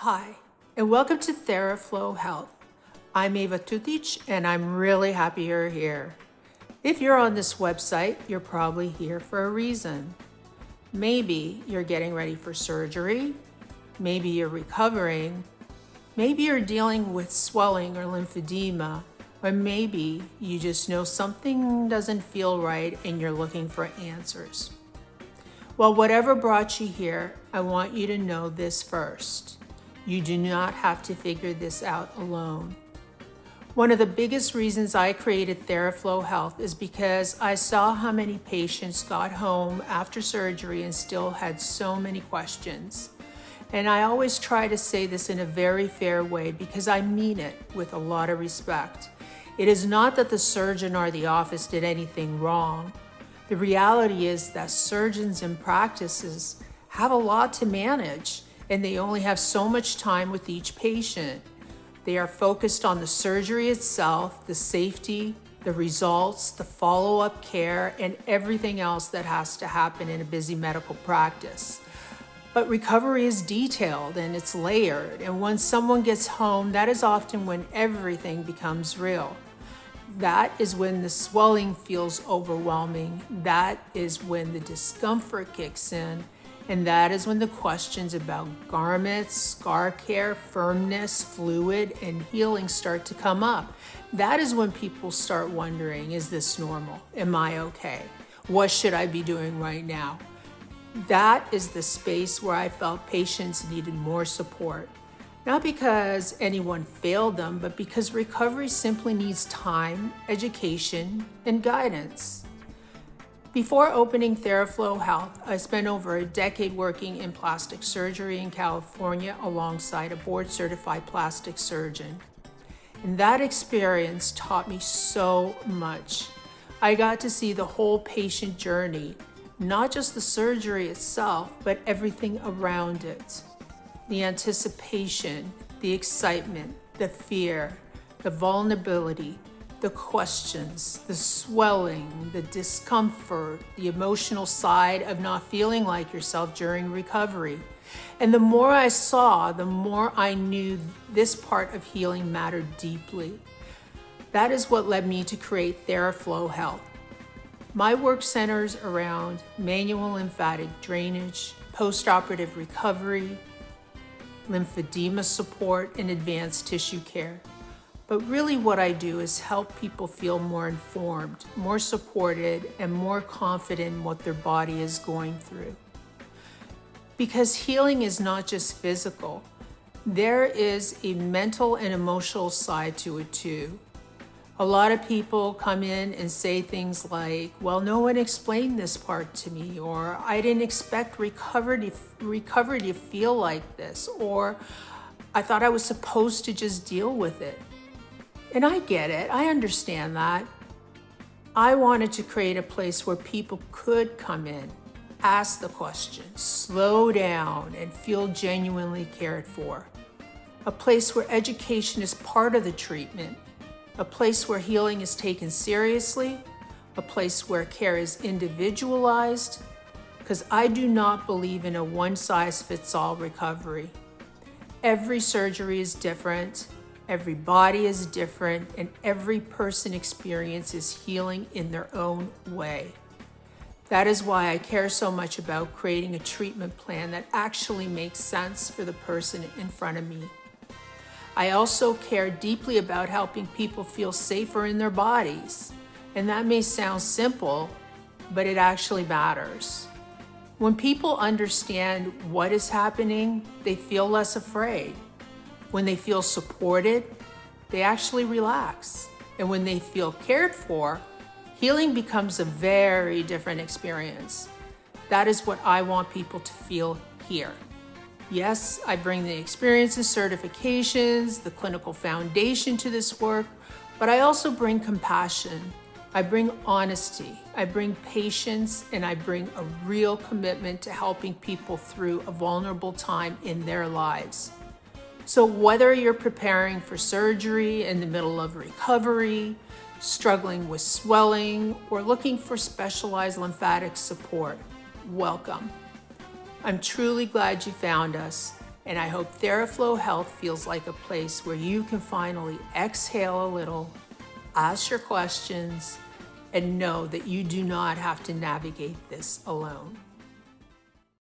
Hi, and welcome to TheraFlow Health. I'm Eva Tutic, and I'm really happy you're here. If you're on this website, you're probably here for a reason. Maybe you're getting ready for surgery, maybe you're recovering, maybe you're dealing with swelling or lymphedema, or maybe you just know something doesn't feel right and you're looking for answers. Well, whatever brought you here, I want you to know this first. You do not have to figure this out alone. One of the biggest reasons I created TheraFlow Health is because I saw how many patients got home after surgery and still had so many questions. And I always try to say this in a very fair way because I mean it with a lot of respect. It is not that the surgeon or the office did anything wrong. The reality is that surgeons and practices have a lot to manage, and they only have so much time with each patient. They are focused on the surgery itself, the safety, the results, the follow-up care, and everything else that has to happen in a busy medical practice. But recovery is detailed and it's layered, and when someone gets home, that is often when everything becomes real. That is when the swelling feels overwhelming. That is when the discomfort kicks in. And that is when the questions about garments, scar care, firmness, fluid, and healing start to come up. That is when people start wondering, is this normal? Am I okay? What should I be doing right now? That is the space where I felt patients needed more support. Not because anyone failed them, but because recovery simply needs time, education, and guidance. Before opening TheraFlow Health, I spent over a decade working in plastic surgery in California alongside a board-certified plastic surgeon. And that experience taught me so much. I got to see the whole patient journey, not just the surgery itself, but everything around it. The anticipation, the excitement, the fear, the vulnerability, the questions, the swelling, the discomfort, the emotional side of not feeling like yourself during recovery. And the more I saw, the more I knew this part of healing mattered deeply. That is what led me to create TheraFlow Health. My work centers around manual lymphatic drainage, postoperative recovery, lymphedema support, and advanced tissue care. But really what I do is help people feel more informed, more supported, and more confident in what their body is going through. Because healing is not just physical. There is a mental and emotional side to it too. A lot of people come in and say things like, well, no one explained this part to me, or I didn't expect recovery to feel like this, or I thought I was supposed to just deal with it. And I get it, I understand that. I wanted to create a place where people could come in, ask the questions, slow down, and feel genuinely cared for. A place where education is part of the treatment, a place where healing is taken seriously, a place where care is individualized, because I do not believe in a one-size-fits-all recovery. Every surgery is different. Every body is different, and every person experiences healing in their own way. That is why I care so much about creating a treatment plan that actually makes sense for the person in front of me. I also care deeply about helping people feel safer in their bodies. And that may sound simple, but it actually matters. When people understand what is happening, they feel less afraid. When they feel supported, they actually relax. And when they feel cared for, healing becomes a very different experience. That is what I want people to feel here. Yes, I bring the experiences, certifications, the clinical foundation to this work, but I also bring compassion. I bring honesty, I bring patience, and I bring a real commitment to helping people through a vulnerable time in their lives. So whether you're preparing for surgery, in the middle of recovery, struggling with swelling, or looking for specialized lymphatic support, welcome. I'm truly glad you found us, And I hope TheraFlow Health feels like a place where you can finally exhale a little, ask your questions, and know that you do not have to navigate this alone.